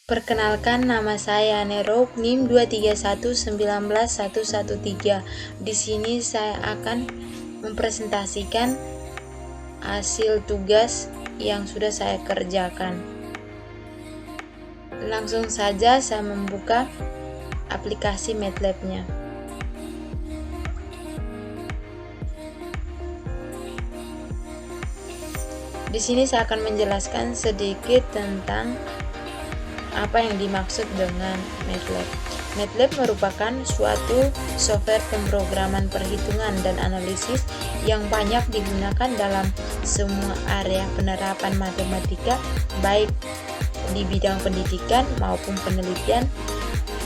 Perkenalkan, nama saya Nero, NIM 2319113. Di sini saya akan mempresentasikan hasil tugas yang sudah saya kerjakan. Langsung saja saya membuka aplikasi MATLAB-nya. Di sini saya akan menjelaskan sedikit tentang apa yang dimaksud dengan MATLAB. MATLAB merupakan suatu software pemrograman perhitungan dan analisis yang banyak digunakan dalam semua area penerapan matematika, baik di bidang pendidikan maupun penelitian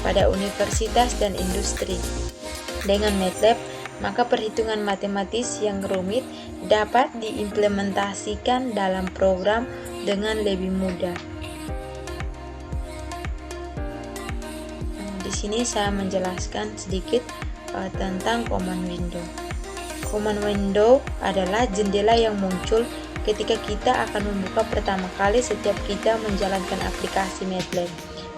pada universitas dan industri. Dengan MATLAB, maka perhitungan matematis yang rumit dapat diimplementasikan dalam program dengan lebih mudah. Di sini saya menjelaskan sedikit tentang command window. Command window adalah jendela yang muncul ketika kita akan membuka pertama kali setiap kita menjalankan aplikasi MATLAB.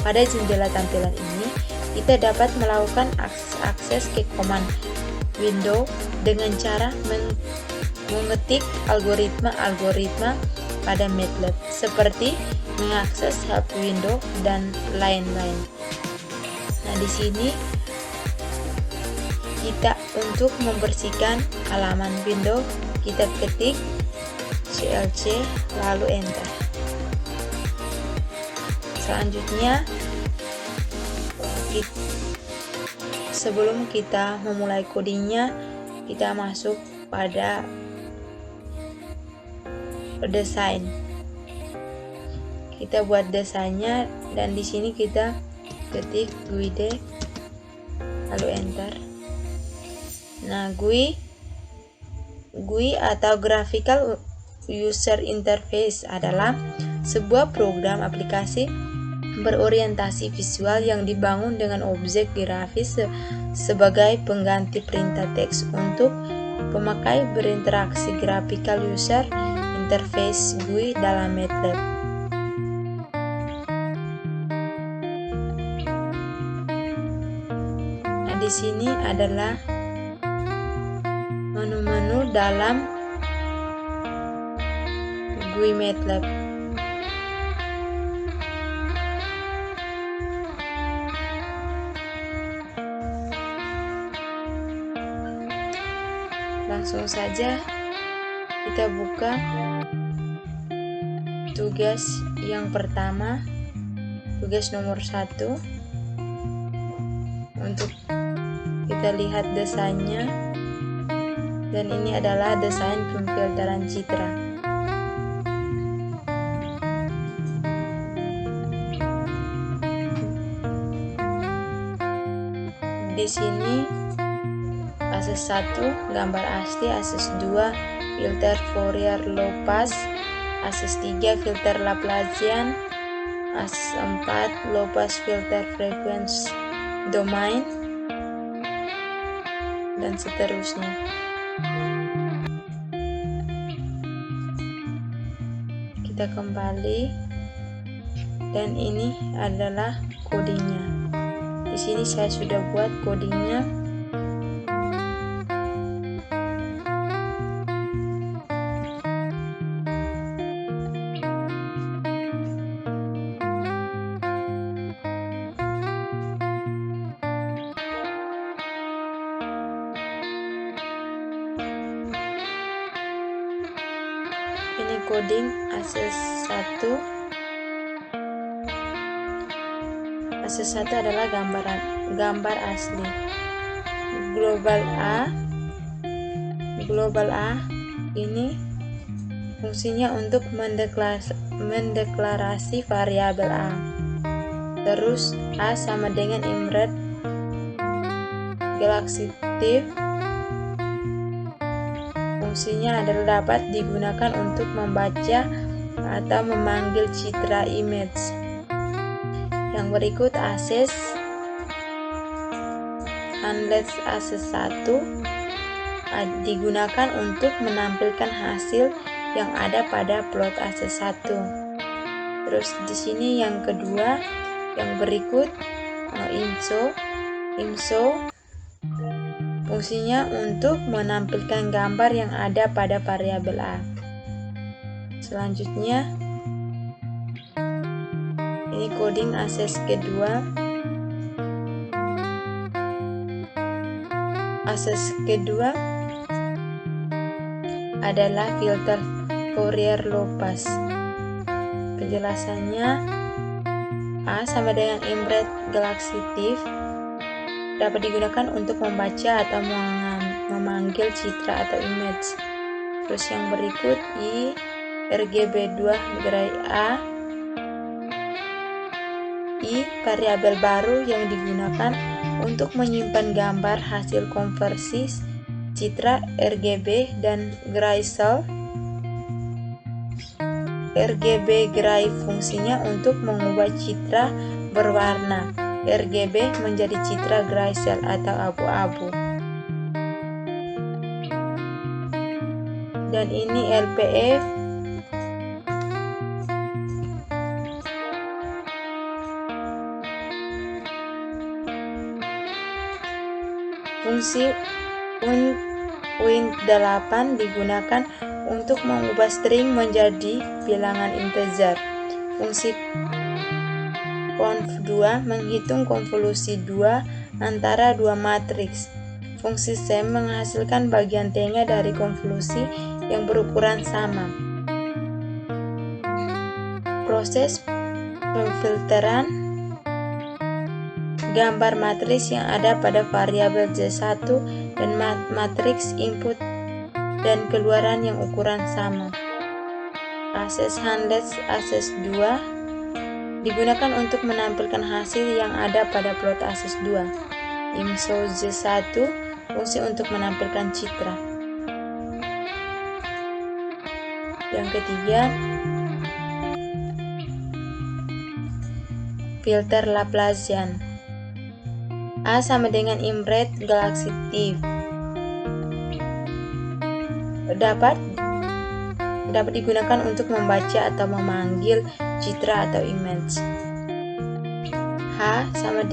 Pada jendela tampilan ini, kita dapat melakukan akses ke command window dengan cara mengetik algoritma pada MATLAB, seperti mengakses help window dan lain-lain. Nah, di sini kita untuk membersihkan halaman window, kita ketik CLC lalu enter. Selanjutnya, sebelum kita memulai codingnya, kita masuk pada desain. Kita buat desainnya dan di sini kita ketik GUI lalu enter. Nah, GUI atau Graphical User Interface adalah sebuah program aplikasi berorientasi visual yang dibangun dengan objek grafis sebagai pengganti perintah teks untuk pemakai berinteraksi. Graphical User Interface GUI dalam MATLAB. Di sini adalah menu-menu dalam GUI MATLAB. Langsung saja kita buka tugas yang pertama, tugas nomor 1. Untuk kita lihat desainnya, dan ini adalah desain pemfilteran citra. Di sini akses 1 gambar asli, akses 2 filter Fourier low pass, akses 3 filter Laplacian, akses 4 low pass filter frequency domain, dan seterusnya. Kita kembali, dan ini adalah codingnya. Di sini saya sudah buat codingnya. Ini coding akses 1. Akses 1 adalah gambar asli. Global A ini fungsinya untuk mendeklarasi variabel A. Terus A sama dengan emerald galaxitive, fungsinya adalah dapat digunakan untuk membaca atau memanggil citra image. Yang berikut akses unless akses 1 digunakan untuk menampilkan hasil yang ada pada plot akses 1. Terus di sini yang kedua Yang berikut IMSO fungsinya untuk menampilkan gambar yang ada pada variabel A. Selanjutnya ini coding akses kedua. Akses kedua adalah filter Fourier low pass. Penjelasannya, A sama dengan Imret Galaxy TIFF dapat digunakan untuk membaca atau memanggil citra atau image. Terus yang berikut I RGB2 Gray A. I variabel baru yang digunakan untuk menyimpan gambar hasil konversi citra RGB dan Grayscale. RGB Gray fungsinya untuk mengubah citra berwarna RGB menjadi citra Grayscale atau abu-abu. Dan ini LPE fungsi Win8 digunakan untuk mengubah string menjadi bilangan integer. Fungsi conv2 menghitung konvolusi 2 antara dua matriks. Fungsi sum menghasilkan bagian tengah dari konvolusi yang berukuran sama. Proses pemfilteran gambar matriks yang ada pada variabel J1 dan matriks input dan keluaran yang ukuran sama. Akses handlet akses 2 digunakan untuk menampilkan hasil yang ada pada plot akses 2. IMSO J1 fungsi untuk menampilkan citra. Yang ketiga, filter Laplacian. A sama dengan Imret Galaxy TIFF dapat digunakan untuk membaca atau memanggil citra atau image. H sama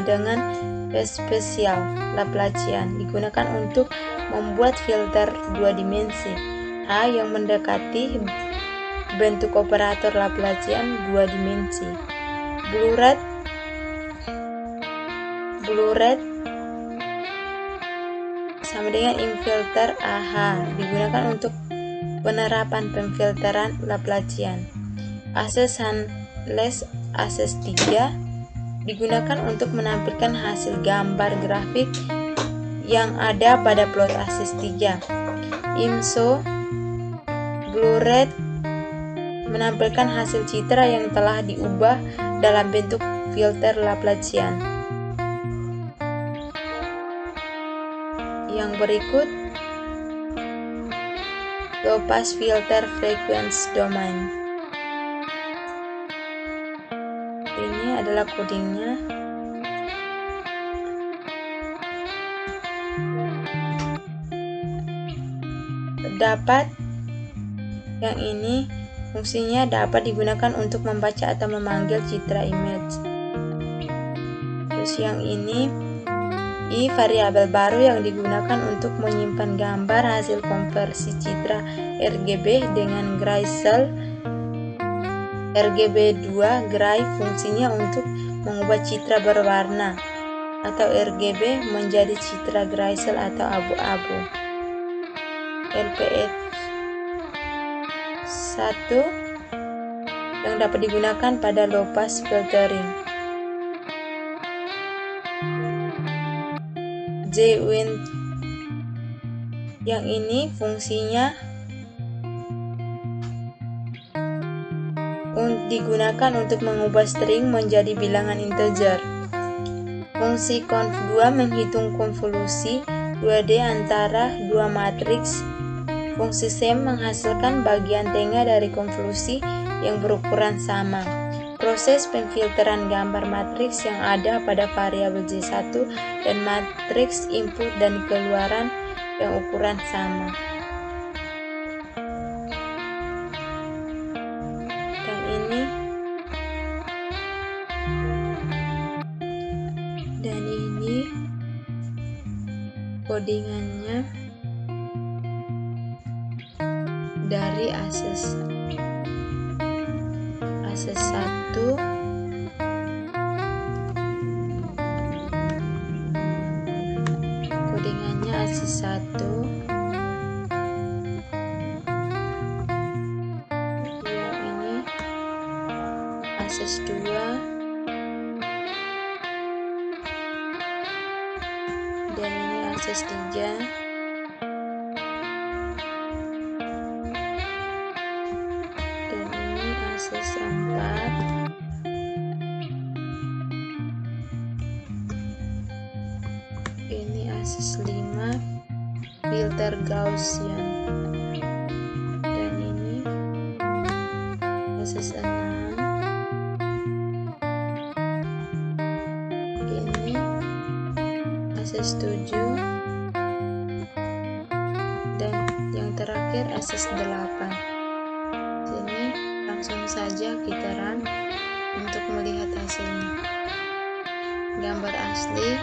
dengan spesial Laplacian digunakan untuk membuat filter dua dimensi. H yang mendekati bentuk operator Laplacian dua dimensi. Blue red sama dengan infilter AH digunakan untuk penerapan pemfilteran Laplacian. Akses handless akses 3 digunakan untuk menampilkan hasil gambar grafik yang ada pada plot akses 3. IMSO Blue red menampilkan hasil citra yang telah diubah dalam bentuk filter Laplacian. Yang berikut low pass filter frequency domain. Ini adalah codingnya. Yang ini fungsinya dapat digunakan untuk membaca atau memanggil citra image. Terus yang ini I variabel baru yang digunakan untuk menyimpan gambar hasil konversi citra RGB dengan Grayscale. RGB2 Gray fungsinya untuk mengubah citra berwarna atau RGB menjadi citra Grayscale atau abu-abu. LPE 1 yang dapat digunakan pada low pass filtering. JWin yang ini fungsinya digunakan untuk mengubah string menjadi bilangan integer. Fungsi conv2 menghitung konvolusi 2D antara dua matriks. Fungsi sum menghasilkan bagian tengah dari konvolusi yang berukuran sama. Proses pemfilteran gambar matriks yang ada pada variabel J1 dan matriks input dan keluaran yang ukuran sama. Dan ini codingannya dari akses 1 codingannya akses 1 ya, ini akses 2 dan ini akses 3 dan ini akses 4 ini akses 5 filter Gaussian dan ini akses 6 ini akses 7 dan yang terakhir akses 8. Sini langsung saja kita run untuk melihat hasilnya. Gambar asli,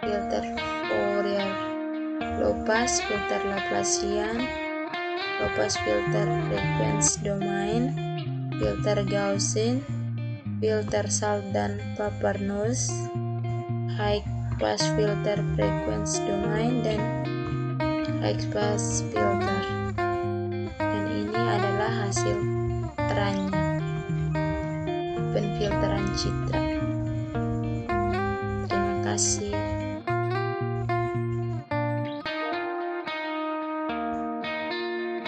filter Fourier, low pass, filter Laplacian, low pass filter frequency domain, filter Gaussian, filter Saldan-Paparnos, high pass filter frequency domain, dan high pass filter. Dan ini adalah hasil runnya, penfilteran citra.